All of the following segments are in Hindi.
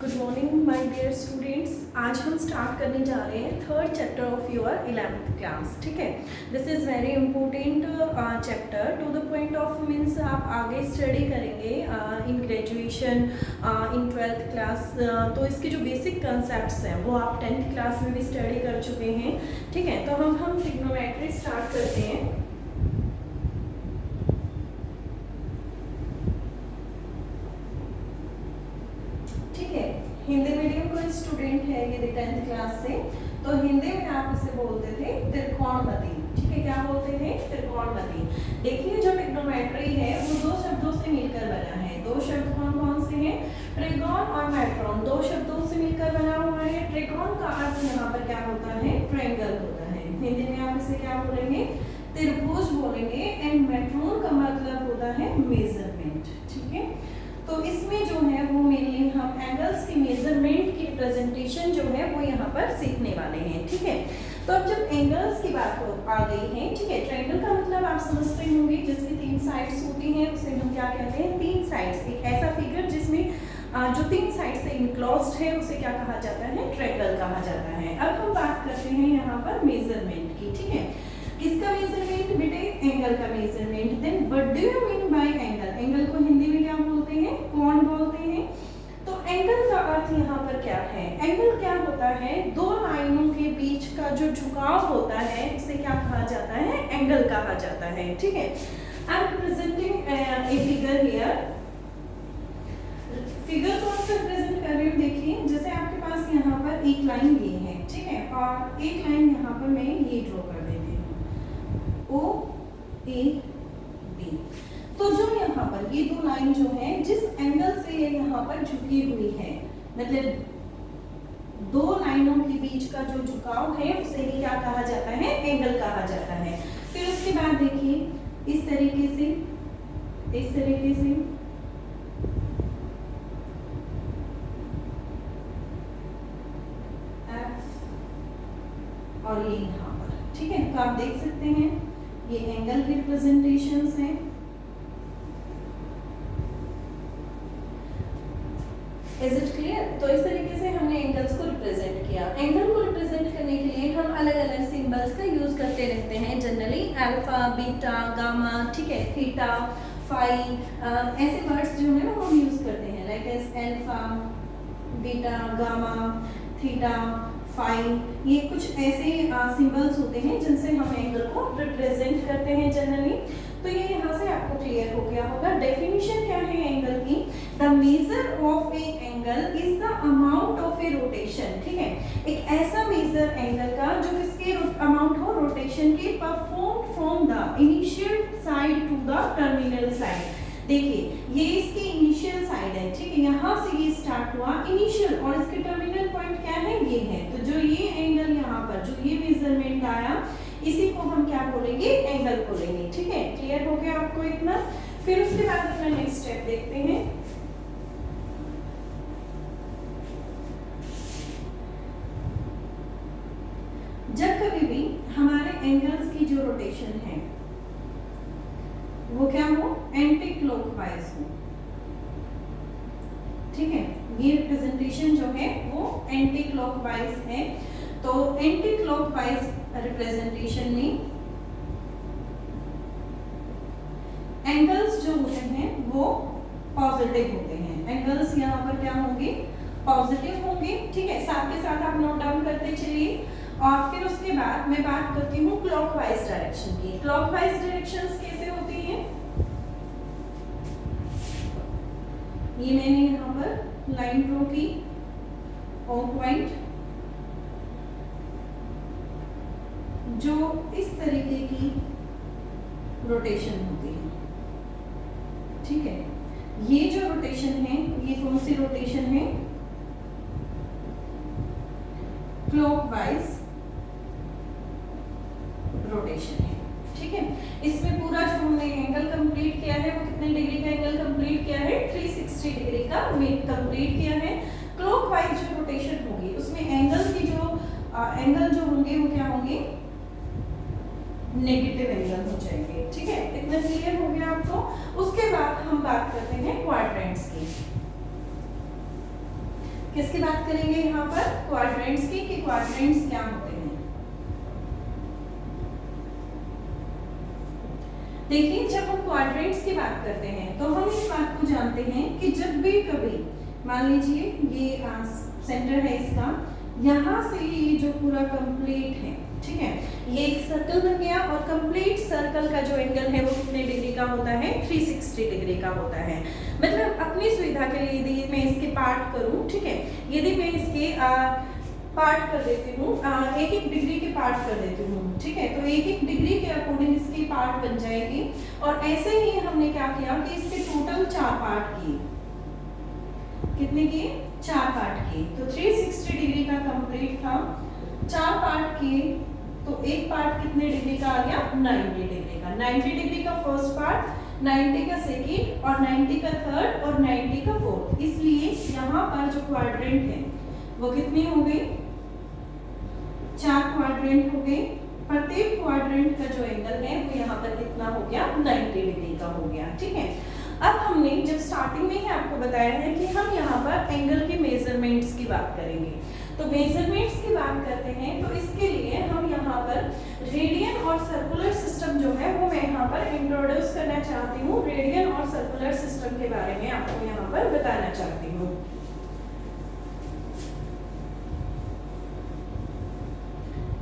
Good morning my dear students. आज हम स्टार्ट करने जा रहे हैं third chapter of your 11th class. ठीक है, this is very important chapter to the point of means आप आगे स्टडी करेंगे in graduation in 12th class. तो इसके जो बेसिक कंसेप्ट्स हैं वो आप 10th क्लास में भी स्टडी कर चुके हैं। ठीक है, तो हम ट्रिग्नोमेट्री स्टार्ट करते हैं। हिंदी मीडियम कोई स्टूडेंट है यदि 10th क्लास से, तो हिंदी में आप इसे बोलते थे त्रिकोणमिति। ठीक है, क्या बोलते थे? त्रिकोणमिति। देखिए जो ट्रिग्नोमेट्री है वो दो शब्दों से मिलकर बना है। दो शब्द कौन कौन से हैं? ट्रिगोन और मेट्रोन, दो शब्दों से मिलकर बना हुआ है। ट्रिगोन का अर्थ यहाँ पर क्या होता है? ट्रायंगल होता है। हिंदी में आप इसे क्या बोलेंगे? त्रिभुज बोलेंगे। एंड मेट्रोन का मतलब होता है मेजरमेंट। ठीक है, तो इसमें जो है वो मेनली हम एंगल्स की मेजरमेंट की रिप्रेजेंटेशन जो है वो यहाँ पर सीखने वाले हैं। ठीक है, तो अब जब एंगल्स की बात आ गई है, ठीक है, ट्रायंगल का मतलब आप समझते होंगे जिसकी तीन साइड्स होती हैं उसे हम क्या कहते हैं? तीन साइड्स। एक ऐसा फिगर जिसमें जो तीन साइड से इनक्लोज्ड है उसे क्या कहा जाता है? ट्रायंगल कहा जाता है। अब हम बात करते हैं यहाँ पर मेजरमेंट की। ठीक है, किसका मेजरमेंट बेटे? एंगल का measurement. Then what do you mean by angle? Angle को हिंदी में क्या बोलते हैं? कोण बोलते हैं। तो एंगल का अर्थ यहाँ पर क्या है? एंगल क्या होता है? दो लाइनों के बीच का जो झुकाव होता है उसे क्या कहा जाता है? एंगल कहा जाता है। ठीक है, I am presenting a figure here. Figure कौन सा प्रेजेंट कर रही हूँ? देखिए जैसे आपके पास यहाँ पर एक लाइन ये है, ठीक है, और एक लाइन यहाँ पर मैं ये ड्रॉ कर देती हूँ, ओ ए बी। तो जो यहाँ पर ये दो लाइन जो है जिस एंगल से ये यहाँ पर झुकी हुई है, मतलब दो लाइनों के बीच का जो झुकाव है उसे ही क्या कहा जाता है? एंगल कहा जाता है। फिर उसके बाद देखिए इस तरीके से और ये यहाँ पर। ठीक है, तो आप देख सकते हैं ये एंगल के रिप्रेजेंटेशंस हैं। Is it clear? तो इस तरीके से हमने एंगल्स को रिप्रेजेंट किया। एंगल को रिप्रेजेंट करने के लिए हम अलग अलग सिंबल्स का यूज करते रहते हैं जनरली। अल्फा, बीटा, गामा, ठीक है, थीटा, फाई, ऐसे वर्ड्स जो है वो हम यूज करते हैं, like as alpha, beta, gamma, theta, phi. ये कुछ ऐसे सिंबल्स होते हैं जिनसे हम एंगल को रिप्रेजेंट करते हैं जनरली। तो ये यहाँ से आपको क्लियर हो गया होगा। डेफिनेशन क्या है एंगल की? The measure of A angle is the amount of A rotation. ठीक है, एक ऐसा मेजर एंगल का जो इसके अमाउंट हो रोटेशन के perform from the initial side to the terminal side. देखिए ये इसकी इनिशियल साइड है, ठीक है, यहाँ से ये स्टार्ट हुआ इनिशियल और इसके टर्मिनल पॉइंट क्या है? ये है। तो जो ये एंगल यहाँ पर जो ये मेजरमेंट आया इसी को हम क्या बोलेंगे? एंगल बोलेंगे। ठीक है, क्लियर हो गया आपको इतना? फिर उसके बाद अपना नेक्स्ट स्टेप देखते हैं। जब कभी भी हमारे एंगल्स की जो रोटेशन है वो क्या हो? एंटी क्लॉकवाइज हो। ठीक है, ये रिप्रेजेंटेशन जो है वो एंटी क्लॉकवाइज है। तो एंटी क्लॉकवाइज रिप्रेजेंटेशन में एंगल्स जो होते हैं वो पॉजिटिव होते हैं। एंगल्स यहाँ पर क्या होंगे? पॉजिटिव होंगे। ठीक है, साथ के साथ आप नोट डाउन करते चलिए। और फिर उसके बाद मैं बात करती हूँ क्लॉकवाइज डायरेक्शन की। क्लॉकवाइज डायरेक्शंस कैसे होती हैं? ये मैंने यहाँ पर लाइन ड्रॉ की, ओ पॉइंट, जो इस तरीके की रोटेशन होती है। ठीक है, ये जो रोटेशन है ये कौन सी रोटेशन है? क्लॉकवाइज रोटेशन है। ठीक है, इसमें पूरा जो हमने एंगल कंप्लीट किया है वो कितने डिग्री का एंगल कंप्लीट किया है? 360 डिग्री का कंप्लीट किया है। क्लॉकवाइज जो रोटेशन होगी उसमें एंगल की जो एंगल जो होंगे वो क्या होंगे? नेगेटिव एंगल हो जाएंगे। ठीक है, इतना क्लियर हो गया आपको? उसके बाद हम बात करते हैं क्वाड्रेंट्स की। किसकी बात करेंगे यहाँ पर? क्वाड्रेंट्स की, कि क्वाड्रेंट्स क्या होते हैं। देखिए जब हम क्वाड्रेंट्स की बात करते हैं तो हम इस बात को जानते हैं कि जब भी कभी मान लीजिए ये सेंटर है इसका, यहाँ से ये जो पूरा कंप्लीट है, ठीक है, ये एक सर्कल बन गया और कंप्लीट सर्कल का जो एंगल है वो कितने डिग्री का होता है? 360 डिग्री का होता है। मतलब अपनी सुविधा के लिए यदि मैं इसके पार्ट करूं, ठीक है, यदि मैं इसके पार्ट कर देती हूँ, एक एक डिग्री के पार्ट कर देती हूँ, ठीक है, तो एक एक डिग्री के अकॉर्डिंग इसकी पार्ट बन जाएगी। और ऐसे ही हमने क्या किया कि इसके टोटल 4 पार्ट किए। कितने किए? 4 पार्ट किए। तो 360 डिग्री का कंप्लीट था, 4 पार्ट किए, तो एक पार्ट कितने डिग्री का आ गया? 90 डिग्री का। 90 डिग्री का फर्स्ट पार्ट, 90 का सेकेंड और 90 का थर्ड और 90 का फोर्थ। इसलिए यहाँ पर जो क्वाड्रेंट है वो कितनी हो गई? 4 क्वाड्रेंट हो गए। प्रत्येक क्वाड्रेंट का जो एंगल है वो यहाँ पर कितना हो गया? 90 डिग्री का हो गया, ठीक है। अब हमने जब स्टार्टिंग में ही आपको बताया है कि हम यहाँ पर एंगल के मेजरमेंट्स की बात करेंगे, तो मेजरमेंट्स की बात करते हैं तो इसके लिए हम यहाँ पर रेडियन और सर्कुलर सिस्टम जो है वो मैं यहाँ पर इंट्रोड्यूस करना चाहती हूँ। रेडियन और सर्कुलर सिस्टम के बारे में आपको यहाँ पर बताना चाहती हूँ।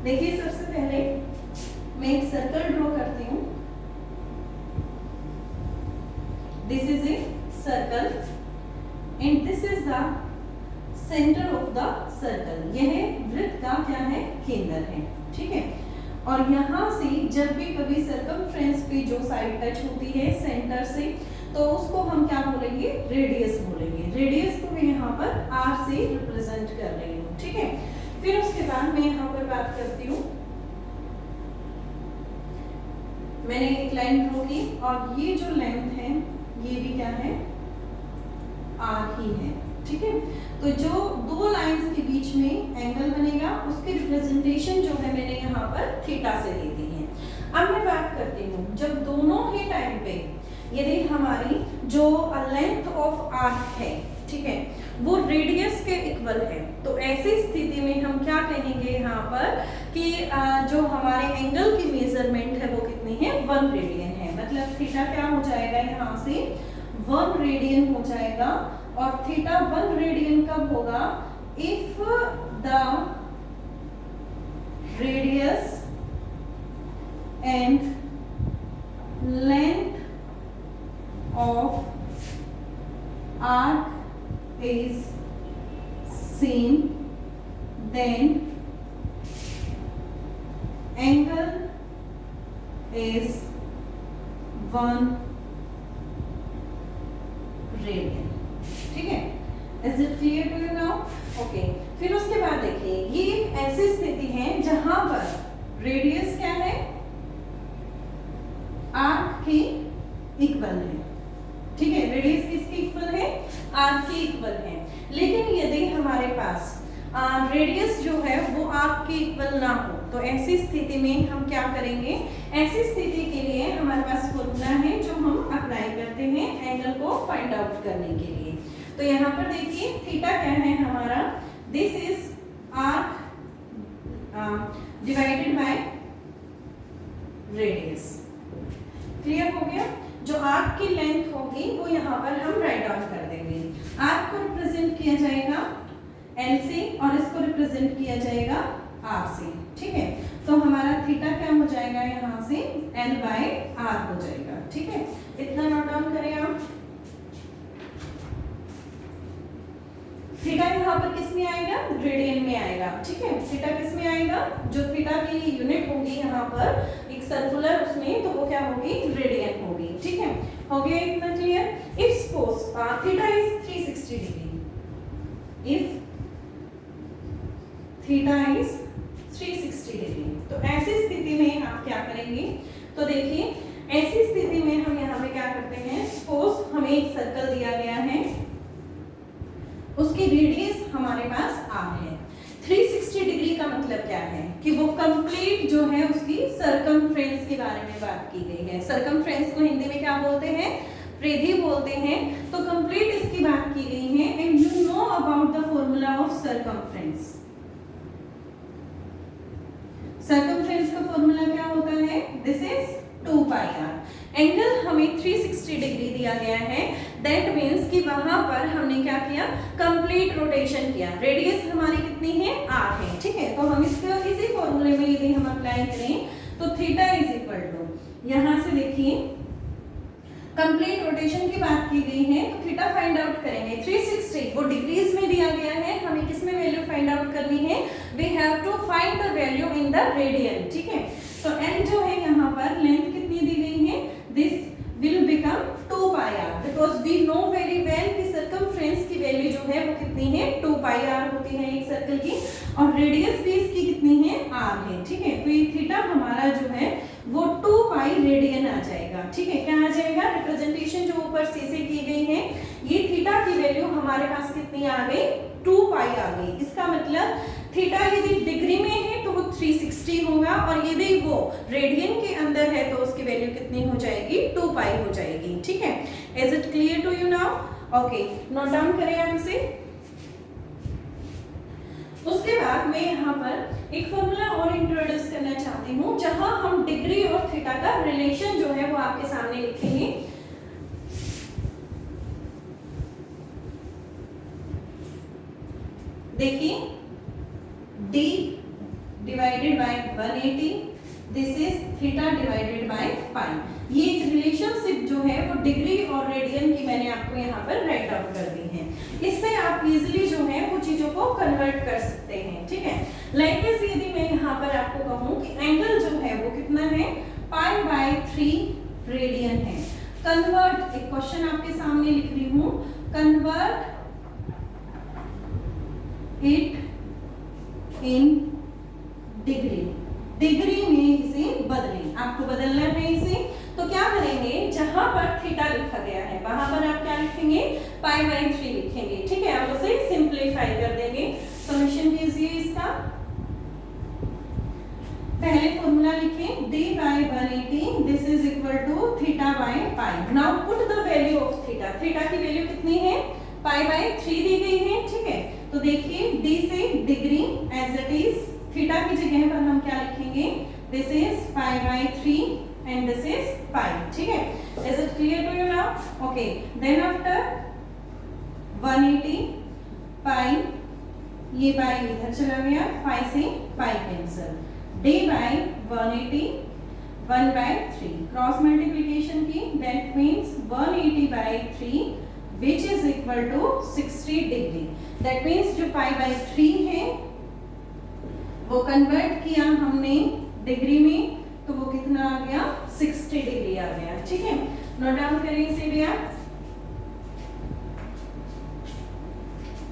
देखिए सबसे पहले मैं एक सर्कल ड्रॉ करती हूँ। This is a circle and this is the centre of the circle. यह वृत्त का क्या है? केंद्र है, ठीक है। और यहाँ से जब भी कभी सर्कमफ्रेंस पे जो साइड टच होती है सेंटर से, तो उसको हम क्या बोलेंगे? रेडियस बोलेंगे। रेडियस को मैं यहाँ पर r से रिप्रेजेंट कर रही हूँ, ठीक है। फिर उसके बाद मैं यहाँ पर बात करती हूँ, मैंने एक लाइन ड्रॉ की और ये जो लेंथ है ये भी क्या है? r ही है, ठीक है। तो जो दो लाइंस के बीच में एंगल बनेगा उसकी रिप्रेजेंटेशन जो है मैंने यहाँ पर थीटा से ली दी है। अब मैं बात करती हूँ जब दोनों ही टाइम पे यदि हमारी जो लेंथ ऑफ आर्क है, ठीक है, वो रेडियस के इक्वल है, तो ऐसी स्थिति में हम क्या कहेंगे यहाँ पर कि जो हमारे एंगल की मेजरमेंट है वो कितनी है? 1 रेडियन है। मतलब थीटा क्या हो जाएगा? यहाँ से 1 रेडियन हो जाएगा। और थीटा 1 रेडियन कब होगा? If the radius and length of arc is same, then angle is 1 radian, ठीक है। Is it clear to you now? Okay. फिर उसके बाद देखिए ये एक ऐसी स्थिति है जहां पर रेडियस क्या है? आर्क की इक्वल है, ठीक है। रेडियस किसकी इक्वल है? आर्क की इक्वल है। लेकिन यदि हमारे पास रेडियस जो है वो आर्क के इक्वल ना हो, तो ऐसी स्थिति में हम क्या करेंगे? ऐसी स्थिति के लिए हमारे पास फॉर्मूला है जो हम अप्लाई करते हैं एंगल को फाइंड आउट करने के लिए। तो यहाँ पर देखिए थीटा क्या है हमारा? This is arc divided by radius. Clear हो गया? जो आर्क की लेंथ होगी वो यहाँ पर हम राइट डाउन कर देंगे। आर्क को रिप्रेजेंट किया जाएगा L से और इसको रिप्रेजेंट किया जाएगा R से, ठीक है। तो हमारा थीटा क्या हो जाएगा? यहाँ से L बाय R हो जाएगा, ठीक है। इतना नोट डाउन करें आप। थीटा यहाँ पर किस में आएगा? रेडियन में आएगा, ठीक है। थीटा किस में आएगा? जो थीटा की यूनिट होगी यहाँ पर एक सर्कुलर उसमें, तो वो क्या होगी? रेडियन होगी, ठीक है। हो गया इतना clear? If suppose theta is 360 degree, if theta is 360 degree, तो ऐसी स्थिति में आप क्या करेंगे? तो देखिए ऐसी स्थिति में हम यहाँ पे क्या करते हैं? सपोज हमें एक सर्कल दिया गया है, उसकी रेडियस हमारे पास r है। 360 डिग्री का मतलब क्या है? कि वो कंप्लीट जो है उसकी सर्कमफ्रेंस के बारे में बात की गई है। सर्कमफ्रेंस को हिंदी में क्या बोलते हैं? परिधि बोलते हैं। तो कंप्लीट इसकी बात की गई है। And you know about the formula circumference. Circumference का फॉर्मूला क्या होता है? This is 2 pi R. Angle हमें 360 डिग्री दिया गया है, दैट मीन्स कि वहां पर हमने क्या किया? कंप्लीट रोटेशन किया। रेडियस हमारी कितनी है? आर है, ठीक है। तो हम इसका इसी फॉर्मूले में यदि हम अप्लाई करें तो थीटा इज इक्वल टू, यहां से देखिए कंप्लीट रोटेशन की बात की गई है तो थीटा फाइंड आउट करेंगे 360, वो डिग्रीज में दिया गया है, हमें किस में वैल्यू फाइंड आउट करनी है? We have to find the value in the radian, ठीक है। तो n जो है यहाँ पर लेंथ कितनी दी गई है? This will become 2 pi R, because we know very well कि सर्कमफ्रेंस की वैल्यू जो है वो कितनी है? 2 पाई आर होती है एक सर्कल की, और रेडियस भी इसकी कितनी है? आर है, ठीक है। तो ये थीटा हमारा जो है वो 2 पाई रेडियन आ जाएगा, ठीक है। क्या आ जाएगा? रिप्रेजेंटेशन जो ऊपर सी से की गई है, ये थीटा की वैल्यू हमारे पास कितनी आ गई? 2 पाई आ गई। इसका मतलब थीटा यदि डिग्री में है तो वो 360 होगा, और यदि वो रेडियन के अंदर है तो उसकी वैल्यू कितनी हो जाएगी? 2 पाई हो जाएगी, ठीक है। Is it clear to you now? Okay, note down करें आप इसे। उसके बाद मैं यहाँ पर एक फॉर्मूला और इंट्रोड्यूस करना चाहती हूँ, जहां हम डिग्री और थीटा का रिलेशन जो है वो आपके सामने लिखेंगे। देखिए, d divided by 180, this is theta divided by pi. ये एक रिलेशनशिप जो है वो डिग्री और रेडियन की मैंने आपको यहाँ पर राइट आउट कर दी है। इससे आप इजीली जो है वो चीजों को कन्वर्ट कर सकते हैं, ठीक है। लाइक यदि मैं यहाँ पर आपको कहूँ कि एंगल जो है वो कितना है? पाई बाय 3 रेडियन है। कन्वर्ट, एक क्वेश्चन आपके सामने लिख रही हूँ, convert it in degree, degree में इसे बदलें, आपको बदलना है इसे। तो क्या करेंगे? जहां पर थीटा लिखा गया है वहां पर आप क्या लिखेंगे? पाई बाय 3 लिखेंगे, ठीक है। आप उसे सिंपलीफाई कर देंगे। सॉल्यूशन कीजिए इसका। पहले फॉर्मूला लिखें, d by 180, this is equal to theta by pi. Now put the value of theta. Theta की वैल्यू कितनी है? पाई बाय 3 दी गई है, ठीक है। तो देखिए, d से degree as it is, theta की जगह पर हम क्या लिखेंगे? This is pi by 3 and this is pi, ठीक है। Is it clear to you now? Okay, then after 180 pi, ये पाई इधर चला गया, पाई से pi cancel, d by 180 1 by 3 cross multiplication की, that means 180 by 3 which is equal to 60 degree. That means जो पाई बाय 3 है वो कन्वर्ट किया हमने डिग्री में, तो वो कितना आ गया? 60 डिग्री आ गया, ठीक है। नोट डाउन करें इसे भी आप।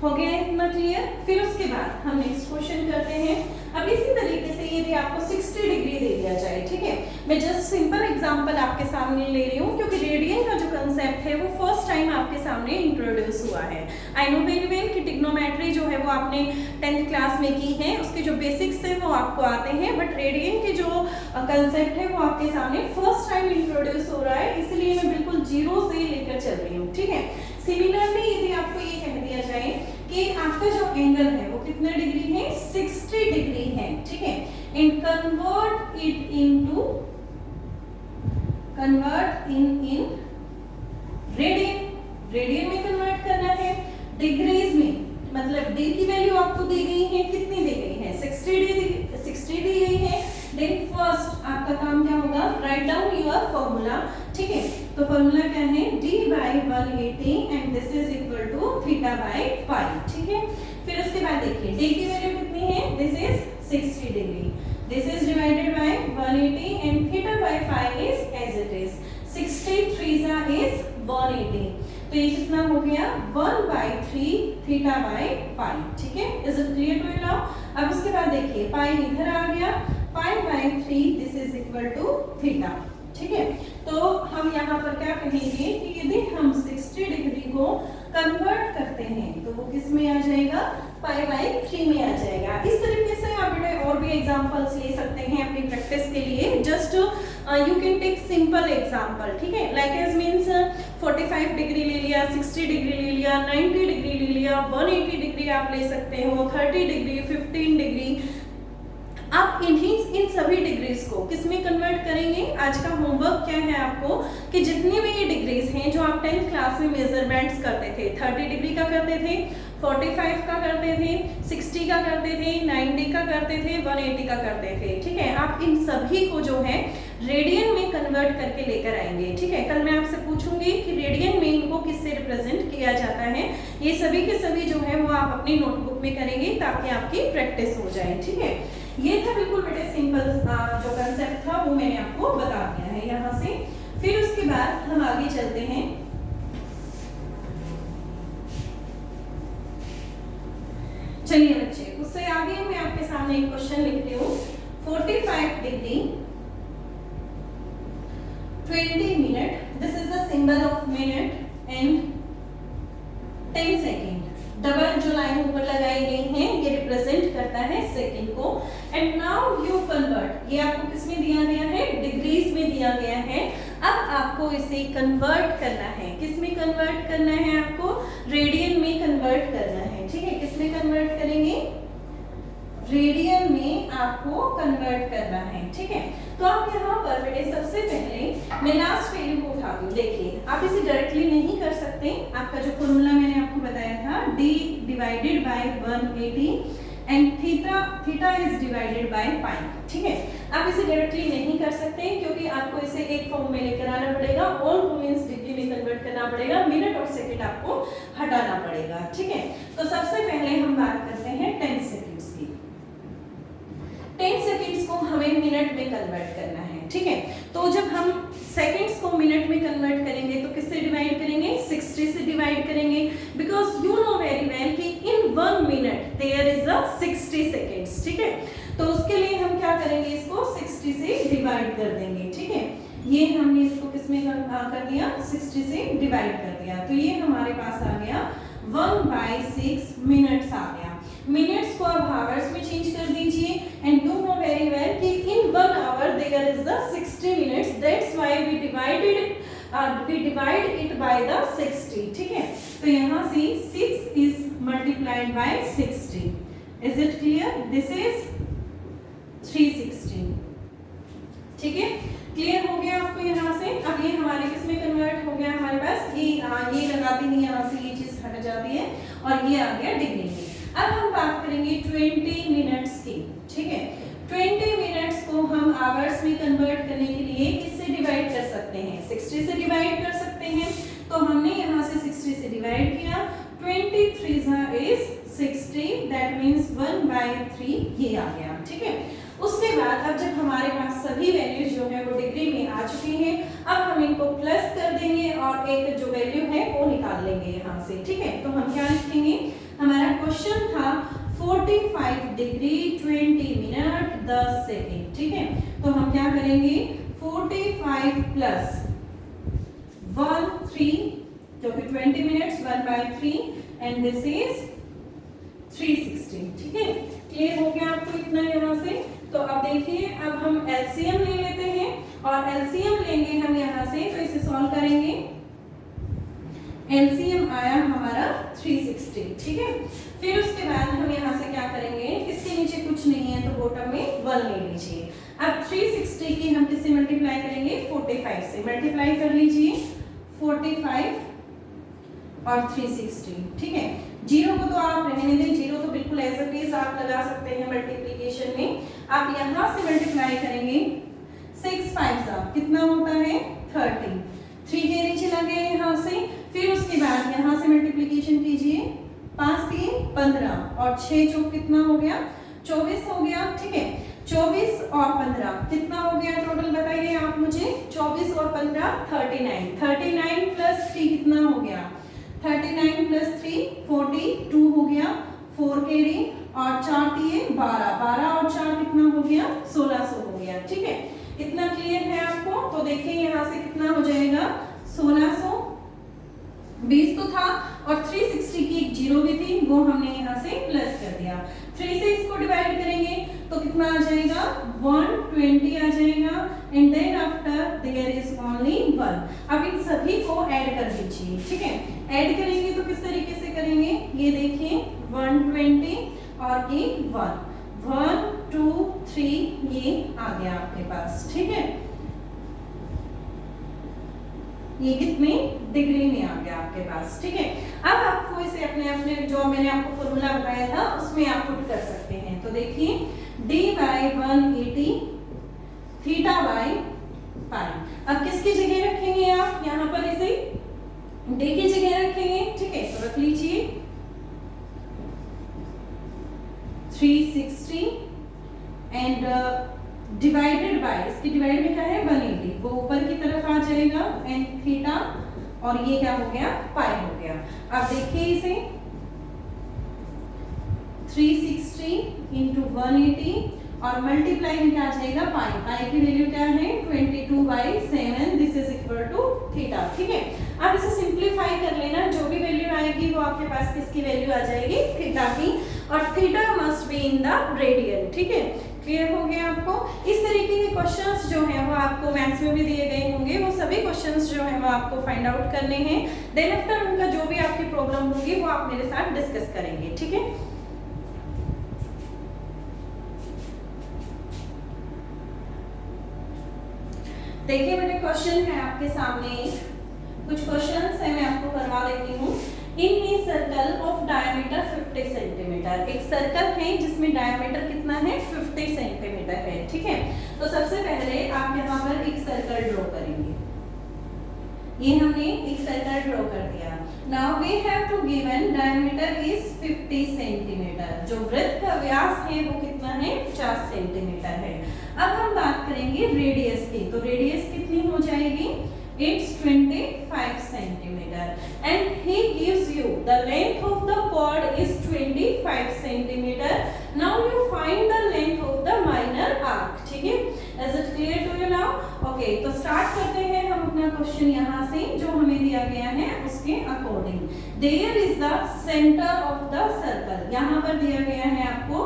हो गया इतना क्लियर? फिर उसके बाद हम नेक्स्ट क्वेश्चन करते हैं। अब इसी तरीके से यदि आपको 60 डिग्री दे दिया जाए, ठीक है, मैं जस्ट सिंपल एग्जांपल आपके सामने ले रही हूँ क्योंकि रेडियन का जो कंसेप्ट है वो फर्स्ट टाइम आपके सामने इंट्रोड्यूस हुआ है। आई नो वेरी वेल कि ट्रिग्नोमेट्री जो है वो आपने 10th क्लास में की है, उसके जो बेसिक्स है वो आपको आते हैं, बट रेडियन के जो कंसेप्ट है वो आपके सामने फर्स्ट टाइम इंट्रोड्यूस हो रहा है, इसलिए मैं बिल्कुल जीरो से लेकर चल रही हूँ, ठीक है। सिमिलरली यदि आपको ये कह दिया जाए कि आपका जो एंगल है वो कितना डिग्री है? 60 डिग्री है, ठीक है। And convert in radian, radian में कन्वर्ट करना है, डिग्रीज में, मतलब d की वैल्यू आपको दी गई है, कितनी दी गई है? 60 दी गई है। देन फर्स्ट आपका काम क्या होगा? राइट डाउन योर फॉर्मूला, ठीक है। तो फॉर्मूला क्या है? d by 180 and this is equal to theta by pi, ठीक है। फिर उसके बाद देखिए d की वैल्यू कितनी है? This is 60 degree, this is divided by 180 and theta by pi is as it is, 60 3 is 180, तो ये कितना हो गया? 1/3 थीटा बाय पाई, ठीक है। Is it clear to you now? अब उसके बाद देखिए पाई इधर आ गया, pi by 3 this is equal to theta, ठीक है। तो हम यहाँ पर क्या कहेंगे कि यदि हम 60 डिग्री को कन्वर्ट करते हैं तो वो किस में आ जाएगा? पाई बाय 3 में आ जाएगा। इस तरीके से आप बेटा और भी एग्जांपल्स ले सकते हैं अपनी प्रैक्टिस के लिए। Just you can take simple example, ठीक है। लाइक एज मींस 45 डिग्री ले लिया, 60 डिग्री ले लिया, 90 डिग्री ले लिया, 180 डिग्री आप ले सकते हो, 30 डिग्री, 15 डिग्री। आप इन सभी डिग्रीज को किस में कन्वर्ट करेंगे? आज का होमवर्क क्या है आपको कि जितनी भी ये डिग्रीज हैं जो आप 10th क्लास में मेजरमेंट्स करते थे, 30 डिग्री का करते थे, 45 का करते थे, 60 का करते थे, 90 का करते थे, 180 का करते थे, ठीक है। आप इन सभी को जो है रेडियन में कन्वर्ट करके लेकर आएंगे, ठीक है। कल मैं आपसे पूछूंगी कि रेडियन में इनको किससे रिप्रेजेंट किया जाता है। ये सभी के सभी जो है वो आप अपनी नोटबुक में करेंगे ताकि आपकी प्रैक्टिस हो जाए, ठीक है। ये था बिल्कुल बेटे सिंपल जो कंसेप्ट था वो मैंने आपको बता दिया है यहाँ से। फिर उसके बाद हम आगे चलते हैं। चलिए बच्चे, उससे आगे मैं आपके सामने एक क्वेश्चन लिखती हूँ। 45 degree 20 minute, this is the symbol of minute and 10 second. Double जो लाइन ऊपर लगाई गई है ये रिप्रेजेंट करता है सेकंड को। एंड नाउ यू कन्वर्ट, ये आपको किसमें दिया गया है? डिग्रीज में दिया गया है। अब आपको इसे कन्वर्ट करना है, किसमें कन्वर्ट करना है? आपको रेडियन में कन्वर्ट करना है, ठीक है। किसमें कन्वर्ट करेंगे? रेडियन में आपको कन्वर्ट करना है, ठीक है। तो आप यहाँ पर बेटे सबसे पहले मैं लास्ट वैल्यू को उठा दूं। देखिए आप इसे डायरेक्टली नहीं कर सकते। आपका जो फॉर्मूला मैंने आपको बताया था d divided by 180 and theta is divided bye pi, ठीक है। आप इसे डायरेक्टली नहीं कर सकते क्योंकि आपको इसे एक फॉर्म में लेकर आना पड़ेगा, ऑन को मींस डिग्री में कन्वर्ट करना पड़ेगा, मिनट और सेकंड आपको हटाना पड़ेगा, ठीक है। तो सबसे पहले हम बात करते हैं 10 सेकंड्स की। 10 सेकंड्स को हमें मिनट में कन्वर्ट करना है, ठीक है। तो जब हम सेकंड्स को मिनट में कन्वर्ट करेंगे तो किससे डिवाइड करेंगे? 60 से डिवाइड करेंगे, because you know very well कि in 1 minute there is a 60 seconds, ठीक है। तो उसके लिए हम क्या करेंगे? इसको 60 से डिवाइड कर देंगे, ठीक है। ये हमने इसको किसमें कर दिया? 60 से डिवाइड कर दिया। तो ये हमारे पास आ गया 1/6 मिनट्स आ गया। मिनट्स को आप आवर्स में चेंज कर दीजिए and you know very well कि in 1 hour there is the 60 minutes, that's why we divide it by the 60, ठीक है। तो यहाँ से 6 is multiplied by 60। Is it clear? This is 360, ठीक है। क्लियर हो गया आपको यहाँ से? अब ये हमारे किसमें कन्वर्ट हो गया? हमारे पास ये लगाते ही यहाँ से ये चीज हट जाती है और ये आ गया डिग्री में। अब हम बात करेंगे 20 मिनट्स की, ठीक है। 20 मिनट्स को हम आवर्स में कन्वर्ट करने के लिए किससे डिवाइड कर सकते हैं? 60 से डिवाइड कर सकते हैं। तो हमने यहाँ से 60 से डिवाइड किया, 23 इज 60, दैट मीन्स 1/3 ये आ गया, ठीक है। उसके बाद अब जब हमारे पास सभी वैल्यूज जो है वो डिग्री में आ चुकी हैं, अब हम इनको प्लस कर देंगे और एक जो वैल्यू है वो निकाल लेंगे यहाँ से, ठीक है। तो हम क्या लिखेंगे? हमारा क्वेश्चन था 45 डिग्री 20 मिनट 10 सेकेंड, ठीक है। तो हम क्या करेंगे? 45 प्लस 13 क्योंकि 20 मिनट्स 1/3 एंड दिस इज 360, ठीक है। क्लियर हो गया आपको इतना यहाँ से? तो अब देखिए, अब हम एलसीएम ले लेते हैं और एलसीएम लेंगे हम यहाँ से, तो इसे सॉल्व करेंगे। एलसीएम आया हमारा 360, ठीक है। फिर उसके बाद हम यहाँ से क्या करेंगे? इसके नीचे कुछ नहीं है तो बॉटम में 1 ले लीजिए। अब 360 की हम किससे मल्टीप्लाई करेंगे? 45 से मल्टीप्लाई कर लीजिए, 45 और 360, ठीक है। जीरो को तो आप रहने दें, जीरो तो बिल्कुल एज इट इज आप लगा सकते हैं मल्टीप्लिकेशन में। आप यहाँ से मल्टीप्लाई करेंगे, 6 5 कितना होता है? 30, 3 के नीचे लगे यहाँ से। फिर उसके बाद यहाँ से मल्टीप्लिकेशन कीजिए, 5 3 15 और 6 चौक कितना हो गया? 24 हो गया, ठीक है। 24 और 15 कितना हो गया टोटल बताइए आप मुझे? 24 और 15 39, 39 प्लस 3 कितना हो गया? 39 प्लस 3 42 हो गया, 4 कैरी और 4 दिए 12, 12 और 4 कितना हो गया? 1600 हो गया, ठीक है। इतना क्लियर है आपको? तो देखिए यहाँ से कितना हो जाएगा? 1600, 20 तो था और 360 की एक जीरो भी थी, वो हमने यहाँ से प्लस कर दिया। 3 से इसको डिवाइड करेंगे तो कितना आ जाएगा 120 आ जाएगा and then after there is only 1। अब इन सभी को ऐड कर दीजिए, ठीक है। ऐड करेंगे तो किस तरीके से करेंगे, ये देखिए 120 और ये 1 2 3 ये आ गया आपके पास, ठीक है। ये कितने डिग्री में आ गया आपके पास, ठीक है। अब आपको इसे अपने अपने जो मैंने आपको फॉर्मूला बताया था उसमें आप पुट कर सकते हैं। तो देखिए d by 180 theta by pi. अब किसकी जगह रखेंगे आप, यहाँ पर इसे d की जगह रखेंगे, ठीक है। तो रख लीजिए 360 एंड डिवाइडेड बाय, इसकी डिवाइड में क्या है 180, वो ऊपर की तरफ आ जाएगा एंड थीटा और ये क्या हो गया पाई हो गया। अब देखिए इसे 360 इंटू 180 और मल्टीप्लाई में क्या आ जाएगा पाई, पाई की वैल्यू क्या है 22/7, this is equal to theta, ठीक है। अब इसे सिंप्लीफाई कर लेना, जो भी वैल्यू आएगी वो आपके पास किसकी वैल्यू आ जाएगी थीटा की, और theta must be in the radian, ठीक है। क्लियर हो गया आपको। इस तरीके के क्वेश्चंस जो हैं वो आपको मैथ्स में भी दिए गए होंगे, वो सभी क्वेश्चंस जो हैं वो आपको फाइंड आउट करने हैं। देन आफ्टर उनका जो भी आपकी प्रॉब्लम होगी वो आप मेरे साथ डिस्कस करेंगे, ठीक है। देखिए बेटे क्वेश्चन है आपके सामने, कुछ क्वेश्चंस है मैं आपको करवा लेती हूँ। In a circle of diameter 50 centimetre, एक सर्कल है जिसमें डायमीटर कितना है 50 सेंटीमीटर है, ठीक है। तो सबसे पहले आप यहाँ पर एक सर्कल ड्रॉ करेंगे, ये हमने एक सर्कल ड्रॉ कर दिया। Now we have to given diameter is 50 centimetre, जो वृत्त का व्यास है वो कितना है 50 सेंटीमीटर है। अब हम बात करेंगे रेडियस की, तो रेडियस कितनी हो जाएगी, it's 25 centimeter and he gives you the length of the chord is 25 centimeter. Now you find the length of the minor arc, ठीक है। Is it clear to you now? Okay, तो स्टार्ट करते हैं हम अपना क्वेश्चन यहाँ से जो हमें दिया गया है उसके according. There is the center of the circle, यहाँ पर दिया गया है आपको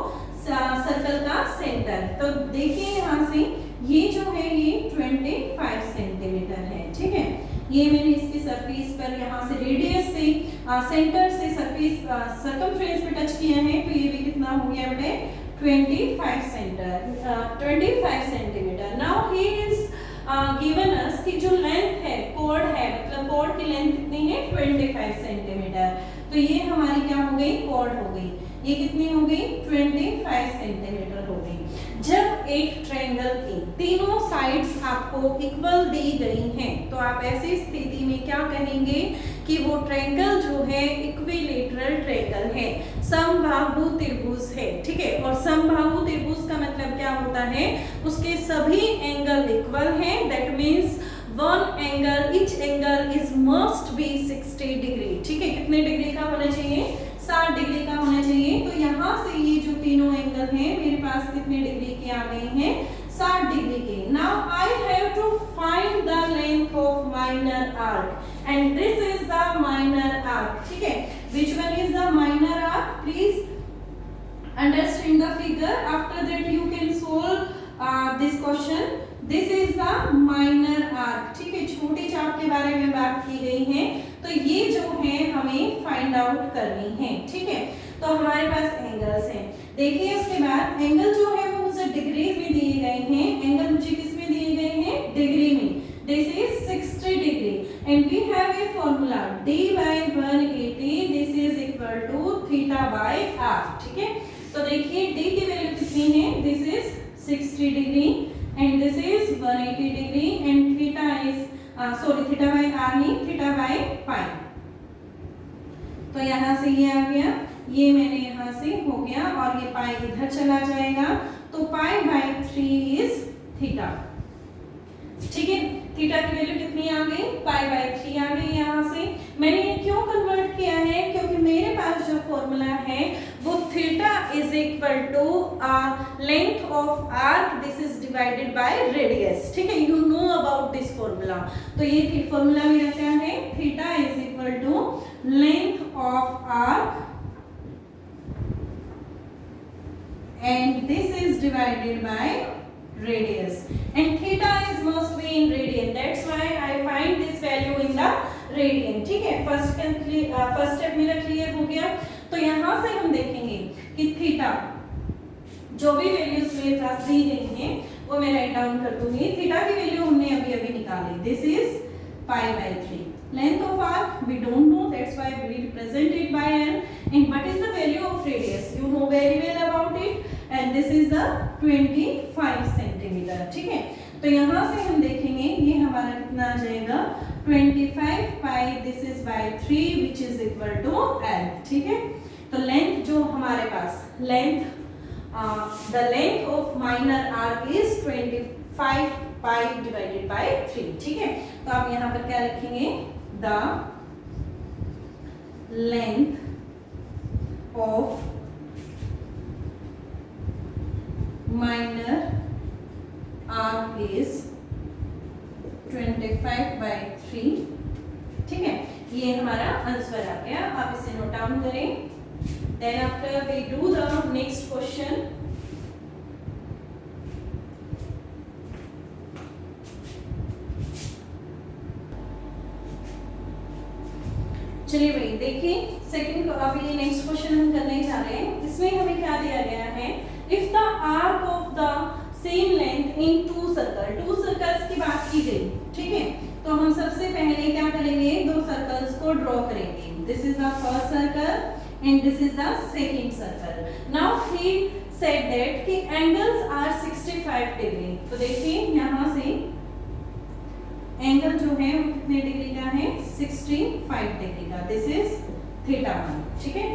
सर्कल का सेंटर। तो देखिए यहाँ से ये जो है ये 25 सेंटीमीटर है, ठीक है। ये मैंने इसकी सरफेस पर यहाँ से रेडियस से सेंटर से सरफेस सर्कमफ्रेंस पे टच किया है, तो ये भी कितना हो गया बेटे 25 centimetre. Now he is given us कि जो लेंथ है कोड है, मतलब कोड की लेंथ कितनी है 25 सेंटीमीटर। तो ये हमारी क्या हो गई कोड हो गई, ये कितनी हो गई 25 सेंटीमीटर हो गई। जब एक ट्रायंगल की तीनों साइड्स आपको इक्वल दी गई हैं तो आप ऐसी स्थिति में क्या कहेंगे कि वो ट्रायंगल जो है इक्विलेटरल ट्रायंगल है, समबाहु त्रिभुज है, ठीक है। और समबाहु त्रिभुज का मतलब क्या होता है, उसके सभी एंगल इक्वल हैं, that means one angle, each angle is must be 60 degree, ठीक है। कितने डिग्री का होना चाहिए 60 डिग्री का होना चाहिए। तो यहाँ से ये जो तीनों एंगल हैं मेरे पास कितने डिग्री के आ गए हैं 60 डिग्री के। Now I have to find the length of minor arc and this is the minor arc, ठीक है। Which one is the minor arc, please understand the figure, after that you can solve this question. This is the minor arc, ठीक है। छोटी चाप के बारे में बात की गई है, तो ये जो है हमें फाइंड आउट करनी है, ठीक है। तो हमारे पास एंगल्स हैं, देखिए उसके बाद एंगल जो है वो मुझे डिग्री में दिए गए हैं, एंगल मुझे किस में दिए गए हैं डिग्री में, this is 60 degree and we have a formula d by 180, this is equal to theta by r, ठीक है। तो देखिए d की वैल्यू कितनी है, this is 60 degree and this is 180 degree and theta is theta by r नहीं theta by pi। तो यहाँ से ये आ गया, ये मैंने यहाँ से हो गया और ये पाई इधर चला जाएगा, तो पाई बाई 3 इज थीटा, ठीक है। थीटा की वैल्यू कितनी आ गई पाई बाई 3 आ गई। यहाँ से मैंने ये क्यों कन्वर्ट किया है, क्योंकि मेरे पास जो फॉर्मूला है वो theta is equal to length of arc, this is divided by radius, ठीक है। You know about this formula, तो ये फॉर्मूला मेरा क्या है, theta is equal to length of arc and this is divided by radius and theta is must be in radian, that's why I find this value in the radian. ठीक है, फर्स्ट स्टेप मेरा क्लियर हो गया। तो यहाँ से हम देखेंगे कि थीटा जो भी वैल्यूज मेरे पास दी गई हैं वो मैं राइट डाउन कर दूंगी। थीटा की वैल्यू हमने अभी अभी निकाली, this is pi by 3। Length of arc we don't know, that's why we represent it by n. And what is the value of radius? You know very well about it, and this is the 25 centimeter. ठीक है, तो यहाँ से हम देखेंगे ये हमारा कितना आ जाएगा 25 pi, this is by 3 which is equal to l। ठीक है, तो लेंथ जो हमारे पास the length of minor arc is 25 pi divided by 3। ठीक है, तो आप यहाँ पर क्या लिखेंगे, the length of minor arc is 25 by 3। ठीक है, ये हमारा आंसर आ गया, आप इसे नोट डाउन करें। Then after we do the next question, चलिए भाई देखिए सेकंड अभी ये नेक्स्ट क्वेश्चन हम करने जा रहे हैं। इसमें हमें क्या दिया गया है, if the arc of the same length in to circles की बात की गई। ठीक है, तो हम सबसे पहले क्या करेंगे, दो सर्कल्स को ड्रॉ करेंगे। This is the first circle and this is the second circle. Now he said that कि angles are 65 degree। तो देखिए यहाँ से एंगल जो है वो कितने डिग्री का है, 65 डिग्री का, दिस इज थीटा 1। ठीक है,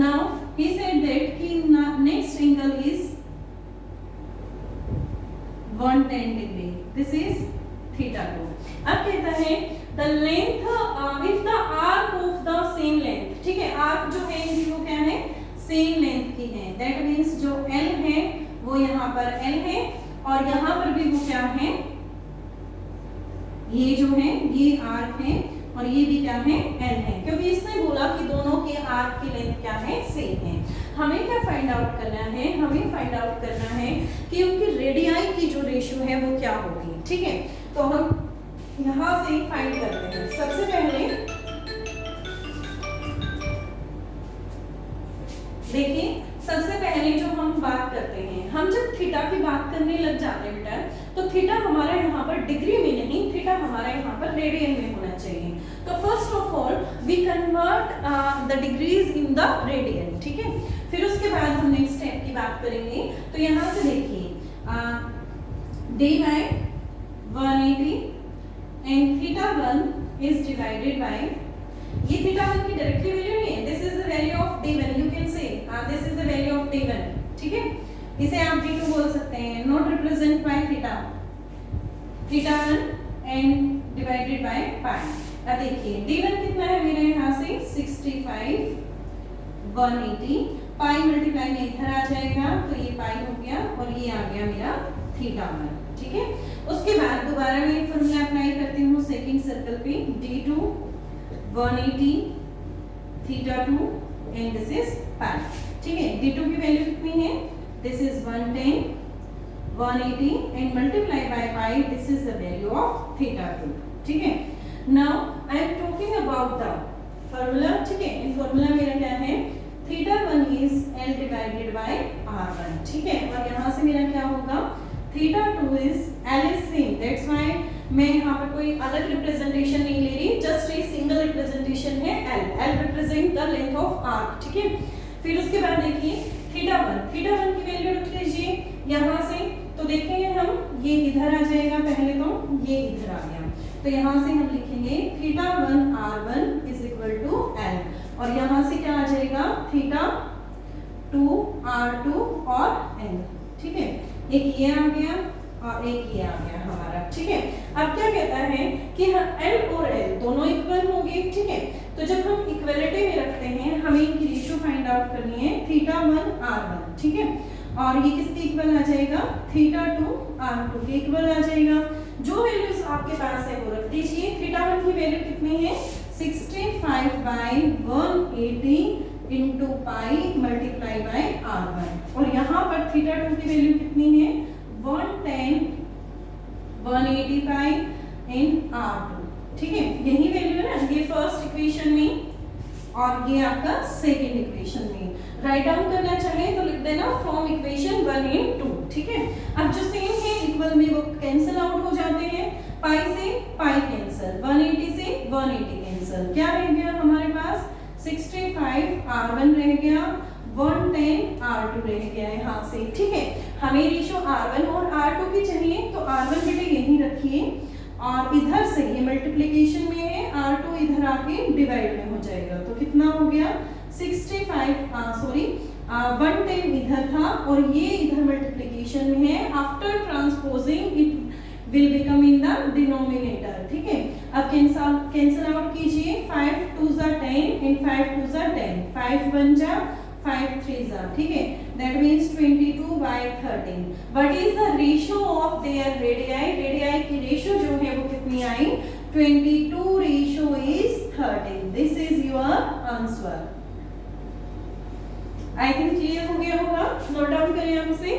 now he said that कि next angle is 110 degree, this is theta 2। अब कहता है the length if the arc of the same length। ठीक है, आर्क जो है इनकी वो क्या है, सेम लेंथ की है, दैट मींस जो L है वो यहाँ पर L है और यहाँ पर भी वो क्या है, ये जो है ये आर्क है और ये भी क्या है, L है, क्योंकि इसने बोला कि दोनों के आर्क की लेंथ क्या है, सेम है। हमें क्या फाइंड आउट करना है, हमें फाइंड आउट करना है कि उनकी रेडियाई की जो रेशियो है वो क्या होगी। ठीक है, तो हम यहाँ से फाइंड करते हैं। सबसे पहले देखिए, सबसे पहले जो हम बात करते हैं, हम जब थीटा की बात करने लग जाते हैं बेटा, तो थीटा हमारा यहाँ पर डिग्री में नहीं, थीटा हमारा यहाँ पर रेडियन में होना चाहिए। तो first of all we convert the degrees in the radian. ठीक है, फिर उसके बाद हम नेक्स्ट स्टेप की बात करेंगे। तो यहाँ से देखिए d by 180 and theta 1 is divided by, ये थीटा 1 की डायरेक्टली वैल्यू नहीं है, this is the value of d1, you can say this is the value of d1। ठीक है, इसे आप d2 बोल सकते हैं, not represent by theta 1 and divided by pi. अब देखिए d1 कितना है मेरे यहाँ से 65 180, पाई मल्टीप्लाई में इधर आ जाएगा तो ये पाई हो गया और ये आ गया मेरा थीटा 1। ठीक है, उसके बाद दोबारा मैं ये फॉर्मूला अप्लाई करती हूँ सेकंड सर्कल पे, d2 180 theta 2 and this is pi. ठीक है, d2 की वैल्यू कितनी है, this is 110 180 and multiply by pi, this is the value of theta 2। ठीक है, now I am talking about the formula. ठीक है, इन फॉर्मूला मेरा क्या है, theta 1 is l divided by r1। ठीक है, और यहाँ से मेरा क्या होगा, theta 2 is l is same, that's why मैं यहाँ पर कोई अलग रिप्रेजेंटेशन नहीं ले रही, जस्ट ए सिंगल रिप्रेजेंटेशन है l represent the length of arc. ठीक है, फिर उसके बाद देखिए थीटा 1 की वैल्यू रख लीजिए यहाँ से, तो देखेंगे हम ये इधर आ जाएगा, पहले तो ये इधर आ गया, तो यहाँ से हम लिखेंगे theta 1 r1 is equal to l और यहाँ से क्या आ जाएगा, थीटा 2 r2 और l। ठीक है, एक ये आ गया और एक ये आ गया हमारा। ठीक है, अब क्या कहता है कि L और L दोनों इक्वल होंगे। ठीक है, तो जब हम इक्वलिटी में रखते हैं हमें इनकी रेशियो फाइंड आउट करनी है, थीटा 1 r1। ठीक है, और ये किसके इक्वल आ जाएगा, थीटा 2 r2 के इक्वल आ जाएगा। जो वैल्यूज आपके पास है वो रख दीजिए। थीटा 1 की वैल्यू कितनी है, 65 by 180 into pi multiply by R1। और यहाँ पर थीटा 2 की वैल्यू कितनी है 110 180 पाई इन R2। ठीक है, यही वैल्यू है ना, ये फर्स्ट इक्वेशन में और ये आपका सेकेंड इक्वेशन में। राइट डाउन करना चाहे तो लिख देना फ्रॉम इक्वेशन 1 एंड 2। ठीक है, अब जो सेम है इक्वल में वो कैंसिल आउट हो जाते हैं, पाई से पाई कैंसिल, 180 से 180 कैंसिल, क्या रह गया हमारे पास 65 R1 रह गया, 110 R2 रह गया यहाँ से। ठीक है, हमें रेशो R1 और R2 की चाहिए तो R1 बेटे यहीं रखिए और इधर से ये मल्टीप्लिकेशन में है, R2 इधर आके डिवाइड में हो जाएगा तो कितना हो गया 110 इधर था और ये इधर मल्टीप्लिकेशन में है। After transposing it will become in the denominator. ठीक है, अब कैंसिल आउट कीजिए, 5 2 10 एंड 5 2 10, 5 1 जा 5 3 जा। ठीक है, that means 22 by 13। What is the ratio of their radii? Radii की रेशियो जो है वो कितनी आई 22 ratio is 13। This is your answer। I think clear हो गया होगा, नोट डाउन करें आप इसे।